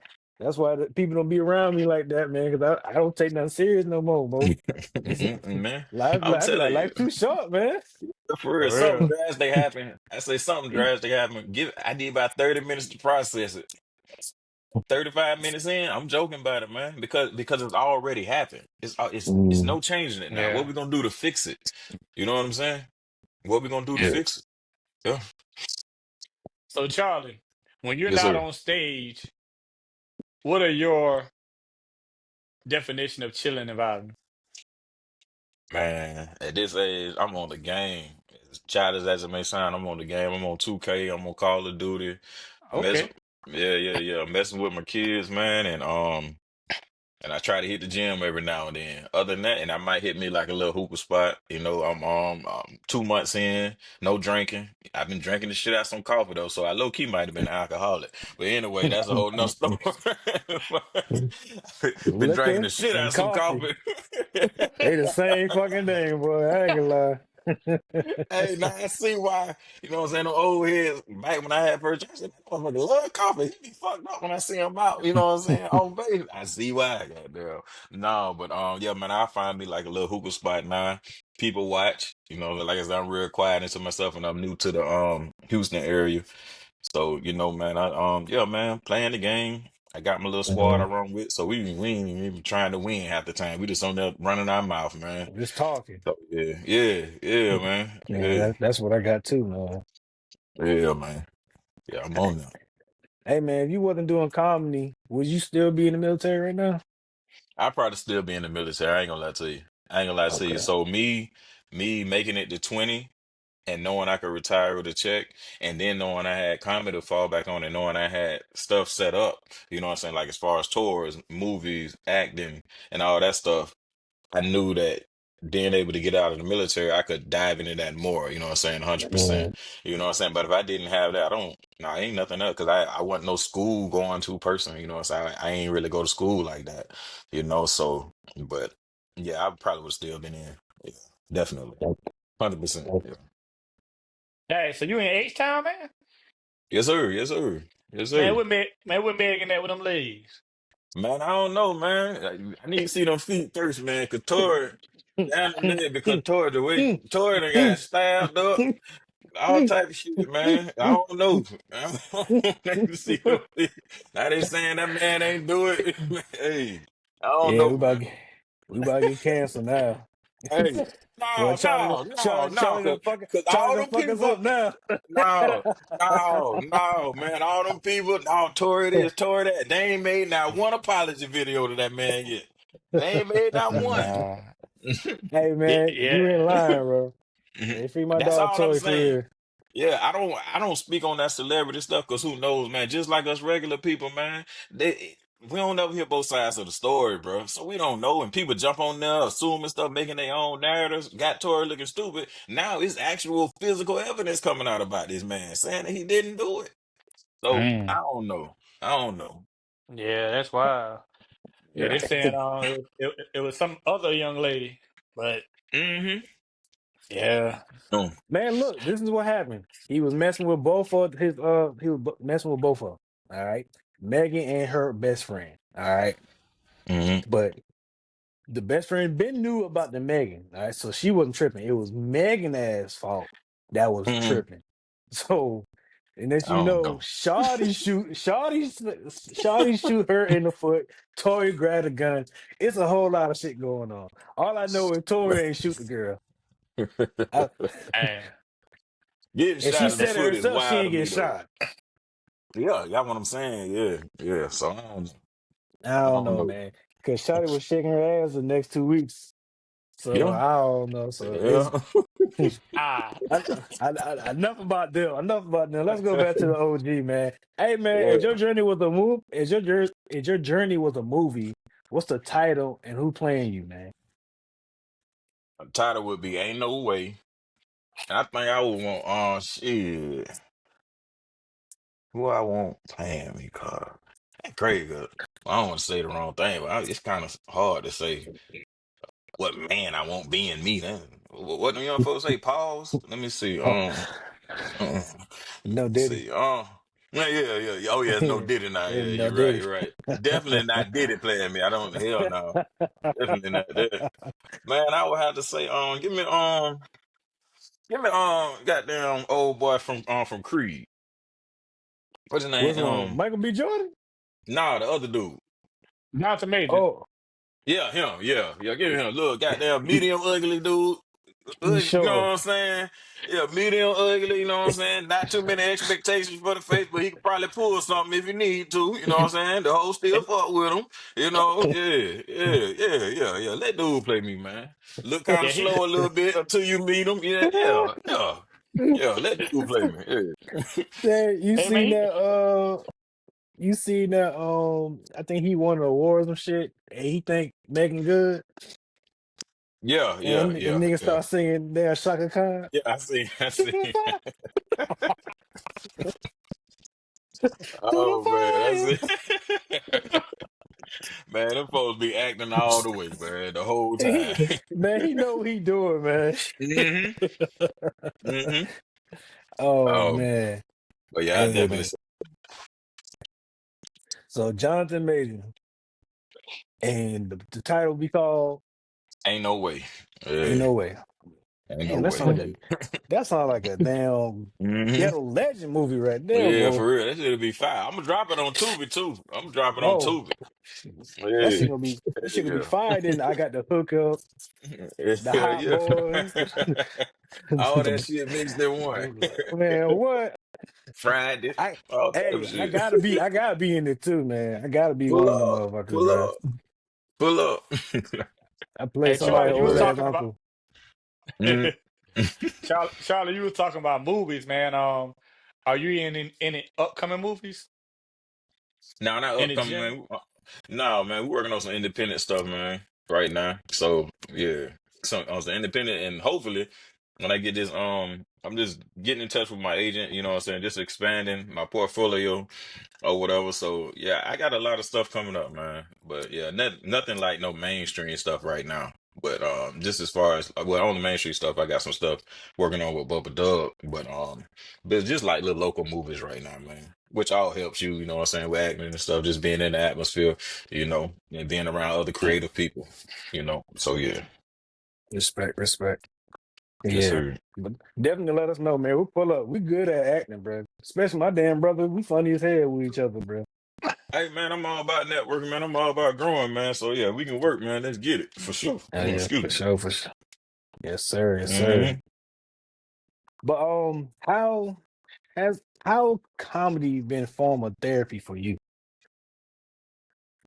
people don't be around me like that, man. Because I don't take nothing serious no more, bro. It's Man, life. I'm I be like, telling life you. too short, man. For real, For something real. drastic happened. I say something drastic happened. I need about 30 minutes to process it. 35 minutes in, I'm joking about it, man, because it's already happened. It's Mm, no changing it now. What Yeah. we gonna do to fix it? You know what I'm saying? What we gonna do to yeah. fix it? Yeah. So Charlie, when you're Yes, not sir. on stage, what are your definition of chilling and vibing? Man, at this age, I'm on the game. As childish as it may sound, I'm on the game. I'm on 2K. I'm on Call of Duty. Messing, Okay. yeah, yeah, yeah. Messing with my kids, man, and I try to hit the gym every now and then. Other than that, and I might hit me like a little hookah spot. You know, I'm 2 months in, no drinking. I've been drinking the shit out some coffee though, so I low key might have been an alcoholic. But anyway, that's a whole nother story. Been drinking Liquor the shit out and of some coffee. coffee. They the same fucking thing, boy. I ain't gonna lie. Hey, now I see why, you know what I'm saying? The old heads, back when I had first job, I said, that motherfucker love coffee. He be fucked up when I see him out, you know what I'm saying? On base. I see why, goddamn. No, but yeah, man, I find me like a little hookah spot now. People watch, you know, like I said, I'm real quiet into myself and I'm new to the Houston area. So, you know, man, yeah, man, playing the game. I got my little squad I Mhm. run with, so we ain't even trying to win half the time. We just on there running our mouth, man. Just talking. So yeah, yeah, yeah, man. Yeah, Yeah. that's what I got too, man. Yeah, man. Yeah, I'm Hey, on them. hey, man, if you wasn't doing comedy, would you still be in the military right now? I probably still be in the military. I ain't gonna lie to you. I ain't gonna lie to you. Okay. So me making it to 20 and knowing I could retire with a check, and then knowing I had comedy to fall back on, and knowing I had stuff set up, you know what I'm saying? Like as far as tours, movies, acting, and all that stuff. I knew that being able to get out of the military, I could dive into that more, you know what I'm saying, 100%. Mm, You know what I'm saying? But if I didn't have that, I don't, no, ain't nothing else because I wasn't no school going to person, you know what I'm saying? I ain't really go to school like that, you know, so, but yeah, I probably would still been in. Yeah, definitely. 100%. okay. Yeah. Hey, so you in H-Town, man? Yes, sir. Yes, sir. Yes, Man, sir. what Megan at with them legs? Man, I don't know, man. I need to see them feet first, man. Cause Tori down the leg because Tori the way Tori done got stabbed up. All type of shit, man. I don't know. I don't see them. Now they saying that man ain't do it. Hey, I don't Yeah, know, man. we about to get canceled now. Hey, Boy, no, no, no, no, cause Charlie all done them fuck us people, up now. no, no, no, man, all them people, no, Tory this, Tory that, they ain't made not one apology video to that man yet. They ain't made not one. Nah. Hey man, Yeah. you ain't lying, bro. Hey, free my That's dog all I'm Toy for saying. real. Yeah, I don't speak on that celebrity stuff because who knows, man. Just like us regular people, man, we don't ever hear both sides of the story, bro. So we don't know, and people jump on there, assuming stuff, making their own narratives. Got Tory looking stupid. Now it's actual physical evidence coming out about this man saying that he didn't do it. So I Mm. don't know. I don't know. Yeah, that's wild. Yeah, Yeah. they saying it was some other young lady, but Mm-hmm. yeah. Mm. Man, look, this is what happened. He was messing with both of his messing with both of them. All right. Megan and her best friend. All right. Mm-hmm. But the best friend been knew about the Megan. All right. So she wasn't tripping. It was Megan ass fault that was Mm-hmm. tripping. So And as I you don't know, know. Shawty shoot her in the foot. Tori grab a gun. It's a whole lot of shit going on. All I know is Tori ain't shoot the girl. I, And Getting and she shot in the said it foot is herself. She wild ain't to get me though. shot. Yeah, y'all what I'm saying. Yeah, yeah. So I don't know. I I don't don't know, know. man. Because Shawty was shaking her ass the next 2 weeks. So Yeah, I don't know. So it's yeah. ah, enough about them. Enough about them. Let's go back to the OG, man. Hey, man, Yeah. if your journey was a move, if your journey was a movie, what's the title and who playing you, man? Title would be "Ain't No Way," and I think I would want. Shit. Who I want playing me, cause Craig. I don't want to say the wrong thing, but it's kind of hard to say what man I want being me. Then what do young folks say? Pause. Let me see. Oh, Uh, no, Diddy. see. Yeah, yeah, yeah. Yeah. Oh, yeah, it's no Diddy now. Yeah, No, you're right. Diddy. You're right. Definitely not Diddy playing me. I don't. Hell no. Definitely not that. Man, I would have to say. Goddamn old boy from Creed. What's his name? What's one? Michael B. Jordan? Nah, the other dude. not to major. Oh, Yeah, him. Yeah, yeah. Give him a little goddamn medium ugly dude. You know what sure. I'm saying? Yeah, medium ugly. You know what I'm saying? Not too many expectations for the face, but he could probably pull something if he need to. You know what I'm saying? The whole still fuck with him. You know? Yeah, yeah, yeah, yeah, yeah. Let dude play me, man. Look kind Yeah, of he. slow a little bit until you meet him. Yeah, yeah, yeah. Yeah, let dude play me. Yeah. Say, Hey man, you seen that I think he won an award or some shit and he think Megan good Yeah, yeah, and the yeah, nigga yeah. start singing their Shaka Khan. Yeah, I see, I To see. the fire, to the Oh man, I fire. see. Man, them folks be acting all the way, man, the whole time. Man, he know what he doing, man. hmm hmm Oh Um, man. but yeah, I Hey definitely man. say So Jonathan Major and the title be called ain't no way. Ain't Yeah, No Way. ain't no Damn, way. Yeah. that sound like a damn hmm ghetto legend movie right there, Yeah, boy. for real. That should be fire. I'm gonna drop it on Tubi too. I'm gonna drop it on Oh, Tubi. that Yeah, shit gonna be that shit gonna be yeah, fire. Then I got the hookup, the yeah, hot yeah. boys, All that shit mixed in one. man, what? Friday, I all type of hey, shit. I gotta be in it too, man. I gotta be Pull one of them up, motherfuckers, pull man. up, pull up. I play hey somebody Charlie, you was old Man. ass talking about uncle. Mm. Charlie, you was talking about movies, man. Are you in any upcoming movies? No, not Any upcoming, gym? man. No, man, we working on some independent stuff, man, right now. So yeah, some on some independent, and hopefully, when I get this, I'm just getting in touch with my agent. You know what I'm saying? Just expanding my portfolio or whatever. So yeah, I got a lot of stuff coming up, man. But yeah, nothing like no mainstream stuff right now. But just as far as well, on the mainstream stuff, I got some stuff working on with Bubba Dub. But it's just like little local movies right now, man. Which all helps you, you know what I'm saying, with acting and stuff, just being in the atmosphere, and being around other creative people. So yeah, Respect, respect. yes, Yeah, sir. but definitely let us know, man. We'll pull up. We good at acting, bro. Especially my damn brother. We funny as hell with each other, bro. Hey man, I'm all about networking, man. I'm all about growing, man. So yeah, we can work, man. Let's get it for sure. Oh yeah, Excuse for me. sure, for sure. Yes, sir. Yes, sir. hmm But how comedy been a form of therapy for you?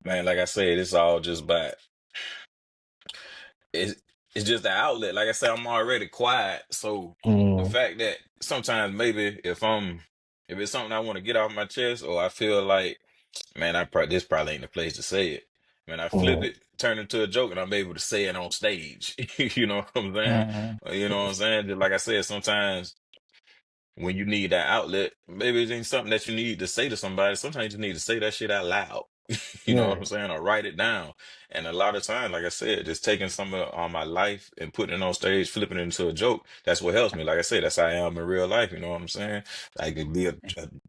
Man, like I said, it's all just about it's it's just the outlet. Like I said, I'm already quiet, so the Mm, fact that sometimes maybe if it's something I want to get off my chest, or I feel like, man, this probably ain't the place to say it. Man, I flip mm, it, turn it into a joke, and I'm able to say it on stage. You know what I'm saying? mm, You know what I'm saying? Just like I said, sometimes when you need that outlet, maybe it ain't something that you need to say to somebody. Sometimes you just need to say that shit out loud. You know what yeah. I'm saying? Or write it down. And a lot of times, like I said, just taking some of my life and putting it on stage, flipping it into a joke, that's what helps me. Like I said, that's how I am in real life. You know what I'm saying? Like it'd be a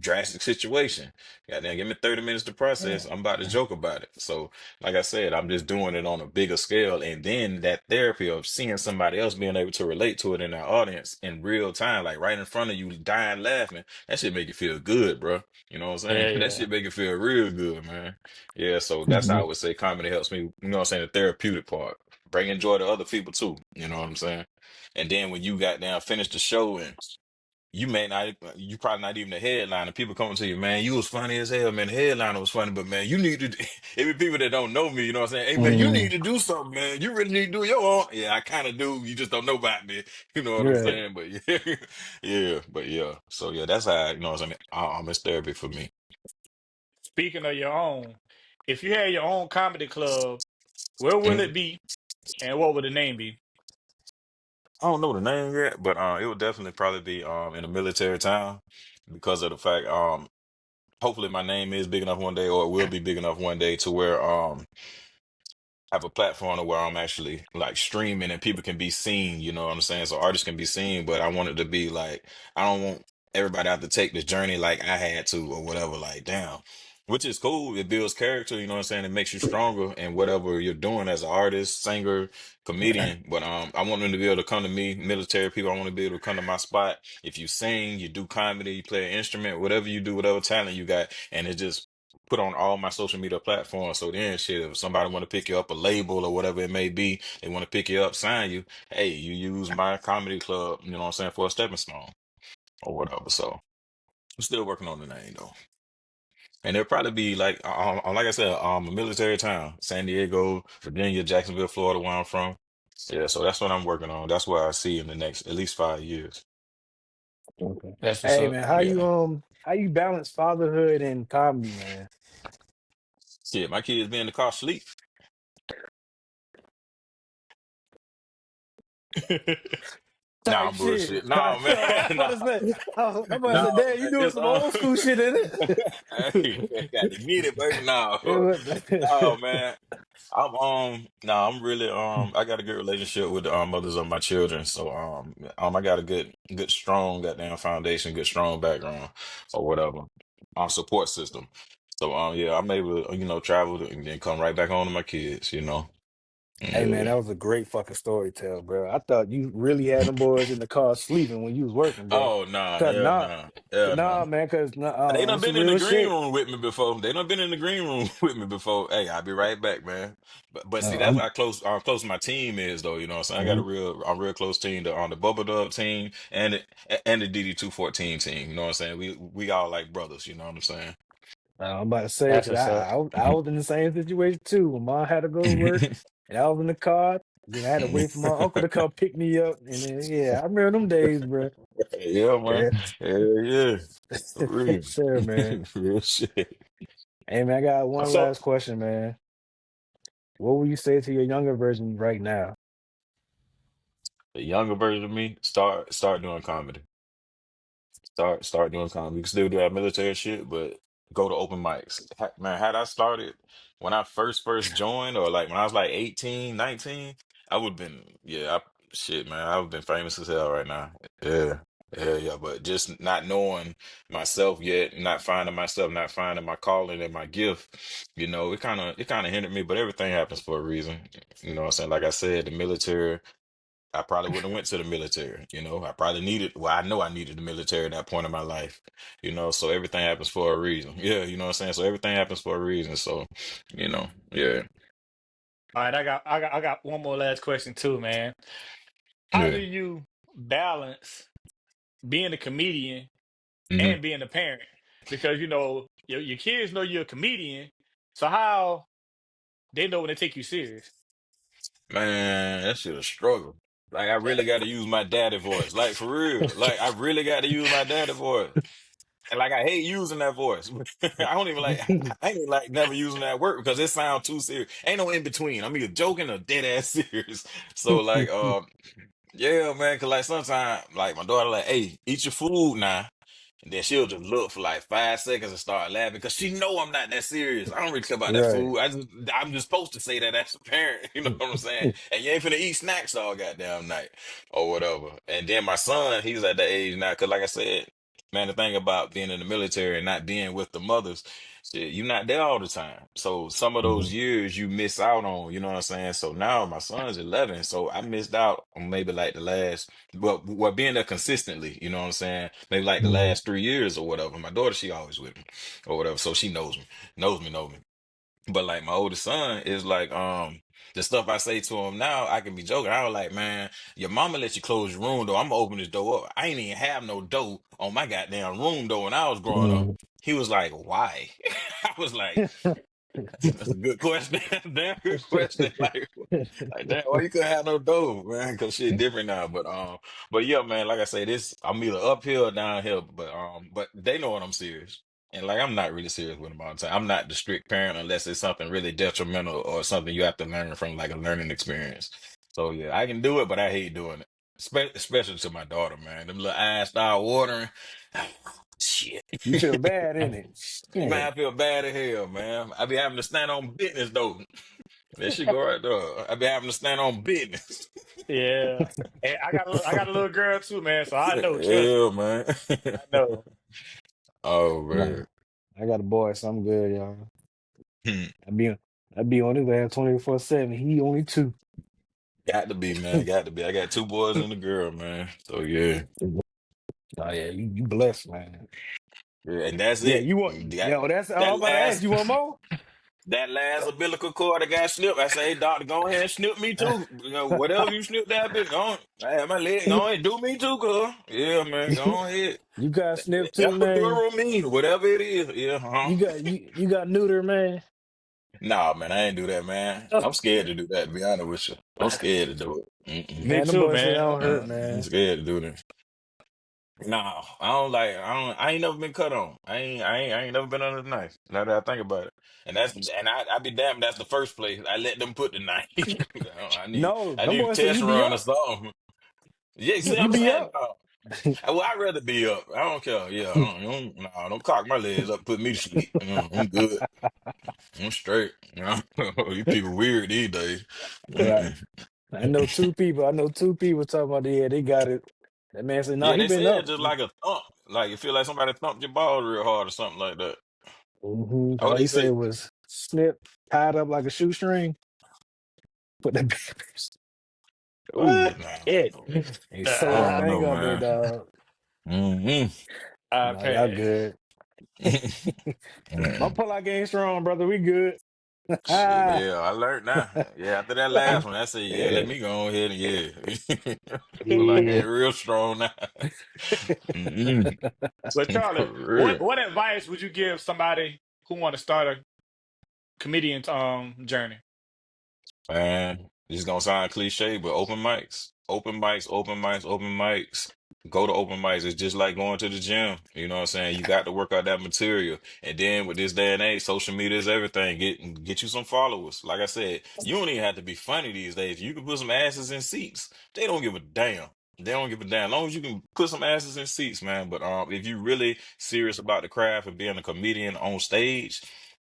drastic situation. Goddamn, give me 30 minutes to process. I'm about to joke about it. So, like I said, I'm just doing it on a bigger scale. And then that therapy of seeing somebody else being able to relate to it in our audience in real time, like right in front of you, dying laughing, that shit make you feel good, bro. You know what I'm saying? Yeah, That yeah. shit make you feel real good, man. Yeah, so that's how I would say comedy helps me, you know what I'm saying, the therapeutic part. Bringing joy to other people too, you know what I'm saying? And then when you got down, finish the show and you may not, you probably not even the headliner. People coming to you, man, you was funny as hell, man. The headliner was funny, but man, you need to, every people that don't know me, you know what I'm saying? Hey, man, you need Mhm. to do something, man. You really need to do your own. Yeah, I kind of do. You just don't know about me. You know what I'm Right. saying? But yeah, yeah, but yeah. So yeah, that's how, you know what I'm saying? It's therapy for me. Speaking of your own, if you had your own comedy club, where will Mhm. it be and what would the name be? I don't know the name yet, but it would definitely probably be in a military town because of the fact hopefully my name is big enough one day or it will be big enough one day to where have a platform to where I'm actually like streaming and people can be seen, you know what I'm saying? So artists can be seen, but I want it to be like I don't want everybody to have to take the journey like I had to or whatever, like damn. Which is cool. It builds character, you know what I'm saying? It makes you stronger in whatever you're doing as an artist, singer, comedian. But I want them to be able to come to me, military people, I want to be able to come to my spot. If you sing, you do comedy, you play an instrument, whatever you do, whatever talent you got, and it just put on all my social media platforms. So then shit, if somebody want to pick you up a label or whatever it may be, they want to pick you up, sign you, hey, you use my comedy club, you know what I'm saying, for a stepping stone or whatever. So I'm still working on the name though. And it'll probably be like I said, a military town, San Diego, Virginia, Jacksonville, Florida, where I'm from. Yeah, so that's what I'm working on. That's what I see in the next at least 5 years. Okay. That's what's Hey up. man, Yeah. how you balance fatherhood and comedy, man? Shit, my kids be in the car sleep. Nah, Type I'm shit. bullshit. I No, man. about Nah, to say, I'm about to no, say, damn, you man. doing It's some old school shit in hey, got to get it, baby. No, no, it. man. I'm really I got a good relationship with the mothers of my children. So I got a good strong goddamn foundation, good strong background or whatever. Support system. So yeah, I'm able to, travel and then come right back home to my kids, you know. Hey man, Yeah. that was a great fucking story tell, bro. I thought you really had them boys in the car sleeping when you was working, bro. Oh, nah, Cause hell nah, nah. Hell nah. nah, man, cause They nah, done on some been in the real green shit. room with me before. They done been in the green room with me before. Hey, I'll be right back, man. But see, that's I'm, how close my team is, though. You know what I'm saying? I got mhm. a real close team on the Bubba Dub team and the DD214 team. You know what I'm saying? We all like brothers. You know what I'm saying? I'm about to say, That's cause what's up. I was in the same situation too. When mom had to go to work, and I was in the car. Then I had to wait for my uncle to come pick me up, and then yeah, I remember them days, bro. Yeah, man. Yeah, Hell yeah. For real. sure, man. Real shit. Hey man, I got one So last question, man. What would you say to your younger version right now? The younger version of me, start doing comedy. Start doing comedy. You can still do that military shit, but go to open mics. Man, had I started when I first joined, or like when I was like 18, 19, I would have been, yeah, shit, man, I would have been famous as hell right now. Yeah. Yeah, yeah, but just not knowing myself yet, not finding myself, not finding my calling and my gift, it kind of hindered me, but everything happens for a reason. You know what I'm saying? Like I said, the military, I probably wouldn't have went to the military, I probably needed, well, I know I needed the military at that point in my life, so everything happens for a reason. Yeah, you know what I'm saying? So everything happens for a reason. So, yeah. all right, I got one more last question too, man. How do Yeah. you balance being a comedian Hmm. and being a parent? Because your kids know you're a comedian, so how they know when they take you serious? Man, that shit a struggle. Like I really got to use my daddy voice. Like for real. Like I really got to use my daddy voice. And like I hate using that voice. I don't even like I ain't even like never using that word because it sounds too serious. Ain't no in between. I'm either joking or dead ass serious. So like yeah, man, cause like sometimes like my daughter like, hey, eat your food now. And then she'll just look for like 5 seconds and start laughing because she know I'm not that serious. I don't really care about that Right. food. I'm just supposed to say that as a parent. You know what I'm saying? And you ain't finna eat snacks all goddamn night or whatever. And then my son, he's at that age now because, like I said, man, the thing about being in the military and not being with the mothers, shit, you're not there all the time. So some of those Mhm. years you miss out on. You know what I'm saying? So now my son's 11, so I missed out on maybe like the last. Well, being there consistently, you know what I'm saying? Maybe like the Mhm. last 3 years or whatever. My daughter, she always with me or whatever, so she knows me. But like my oldest son is like, the stuff I say to him now, I can be joking. I was like, man, your mama let you close your room door. I'm gonna open this door up. I ain't even have no door on my goddamn room door when I was growing up. Mhm. He was like, why? I was like, that's a good question. Damn good question. Like damn, why you couldn't have no dough, man? Cause shit different now. But yeah, man. Like I say, this I'm either uphill or downhill. But they know when I'm serious, and like I'm not really serious with them all the time. I'm not the strict parent unless it's something really detrimental or something you have to learn from, like a learning experience. So yeah, I can do it, but I hate doing it, especially to my daughter, man. Them little eyes start watering. Shit. You feel bad in it. Man, Yeah. I feel bad as hell, man. I be having to stand on business though. That shit go right there. I be having to stand on business. Yeah. And I got a little girl too, man. So I know. Trust me, Yeah, man. I know. Oh Nah, man. I got a boy, so I'm good, y'all. Hmm. I be I be on his ass 24/7. He only two. Got to be, man. Got to be. I got two boys and a girl, man. So yeah. Oh yeah, you blessed, man. Yeah, and that's Yeah, it. you want That yeah, well, that's I that was about to ask last you want more? that last umbilical cord that got snipped. I say, hey, doctor, go ahead and snip me too. You know, whatever you snip that bitch, go on. I have my leg, go ahead, do me too, cuz. Yeah, man, go ahead. You got snipped too, man. Epidural me, whatever it is. Yeah, You got neuter, man. Nah, man, I ain't do that, man. I'm scared to do that, to be honest with you. I'm scared to do it. Mm-mm. Me Man, them too, boys say I man. don't hurt, I'm man. scared to do that. Nah, I ain't never been cut on. I ain't never been under the knife. Now that I think about it. I be damned that's the first place. I let them put the knife. No, I them need a boys say test you be run or up. something. Yeah, see what You I'm be saying? up. No. Well, I'd rather be up. I don't care. Yeah, don't cock my legs up, put me to sleep. I'm good. I'm straight. You people weird these days. Right. Mm-mm. I know two people. I know two people talking about yeah, they got it. That man said, "Nah, Yeah, he they been said up." just like a thump. Like you feel like somebody thumped your balls real hard or something like that. Oh, All they he said say, was snip, tied up like a shoestring. Put that. ooh, What? It. no. He sew I that don't Uh, thing know, up there, man. dog. Mm-hmm. I No, y'all pay. good. My Mm. pull-out game strong, brother. We good. Shit, Ah, yeah, I learned now. Yeah, after that last one, I said, yeah, let yeah. me go ahead and yeah. Feel like Yeah. getting real strong now. Mm-mm. But For Charlie, real. what advice would you give somebody who want to start a comedian journey? Man, it's gonna sound cliche, but open mics, open mics, open mics, open mics. Go to open mics. It's just like going to the gym. You know what I'm saying? You got to work out that material. And then with this day and age, social media is everything. Get you some followers. Like I said, you don't even have to be funny these days. You can put some asses in seats. They don't give a damn. They don't give a damn. As long as you can put some asses in seats, man. But if you really serious about the craft of being a comedian on stage,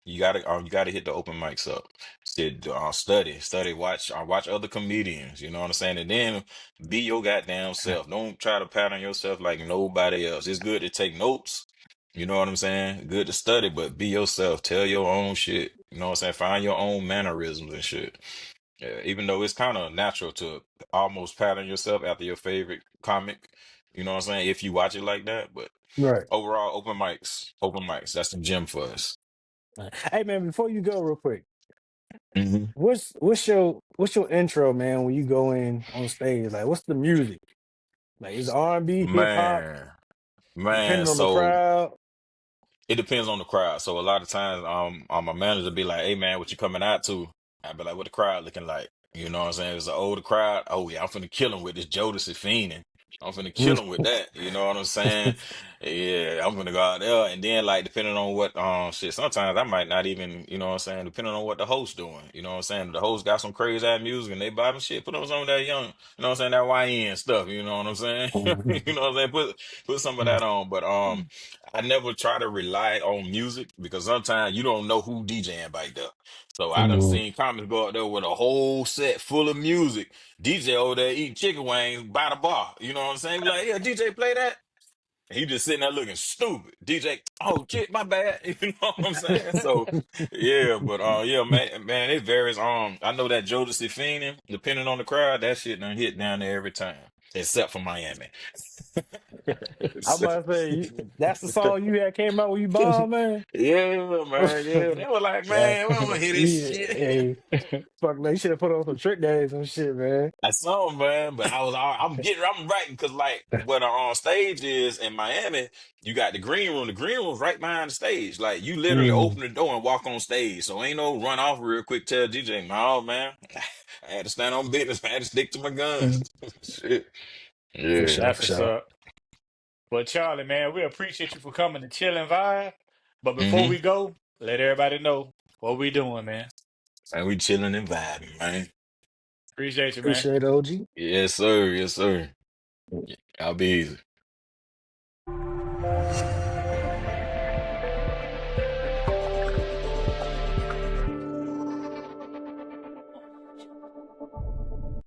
you gotta hit the open mics up. Said, study, watch other comedians. You know what I'm saying, and then be your goddamn self. Don't try to pattern yourself like nobody else. It's good to take notes. You know what I'm saying? Good to study, but be yourself. Tell your own shit. You know what I'm saying? Find your own mannerisms and shit. Yeah, even though it's kind of natural to almost pattern yourself after your favorite comic. You know what I'm saying? If you watch it like that, but Right. overall, open mics. That's the gym for us. Hey man, before you go, real quick, Hmm. what's your intro, man? When you go in on stage, like what's the music? Like is R&B, hip hop, Man, man. depending on the So crowd. it depends on the crowd. So a lot of times, my manager be like, "Hey, man, what you coming out to?" I be like, "What the crowd looking like?" You know what I'm saying? It's an older crowd. Oh yeah, I'm finna kill him with this Jodeci fiending. I'm finna kill him with that. You know what I'm saying? Yeah, I'm gonna go out there, and then like depending on what shit. Sometimes I might not even, you know what I'm saying, depending on what the host doing. You know what I'm saying? If the host got some crazy ass music and they vibing shit, put on some of that young, you know what I'm saying, that YN stuff. You know what I'm saying? You know what I'm saying? Put some of that on. But I never try to rely on music because sometimes you don't know who DJing back there. So I done seen comments go out there with a whole set full of music. DJ over there eating chicken wings by the bar. You know what I'm saying? Be like, yeah, DJ play that. He just sitting there looking stupid. DJ, oh shit, my bad. You know what I'm saying? So yeah, but yeah, man, it varies. I know that Jodeci Fiendin', depending on the crowd, that shit done hit down there every time. Except for Miami. I must say, that's the song you had came out when you bombed, man. Yeah, man, yeah. They were like, Yeah, man, we don't wanna hear this yeah, shit. hey, fuck, they should have put on some trick days and shit, man. I saw him, man, but I'm right because like what on stage is in Miami, you got the green room. The green room's right behind the stage. Like you literally Mm, open the door and walk on stage. So ain't no run off real quick. Tell DJ, no man, I had to stand on business. I had to stick to my guns. Shit. for Yeah, sure, That's for what's sure. up. Well, Charlie, man, we appreciate you for coming to chill and vibe. But before mm-hmm. we go, let everybody know what we doing, man. And we chilling and vibing, man. Appreciate you, man. Appreciate it, OG. Yes, sir. Yes, sir. I'll be easy.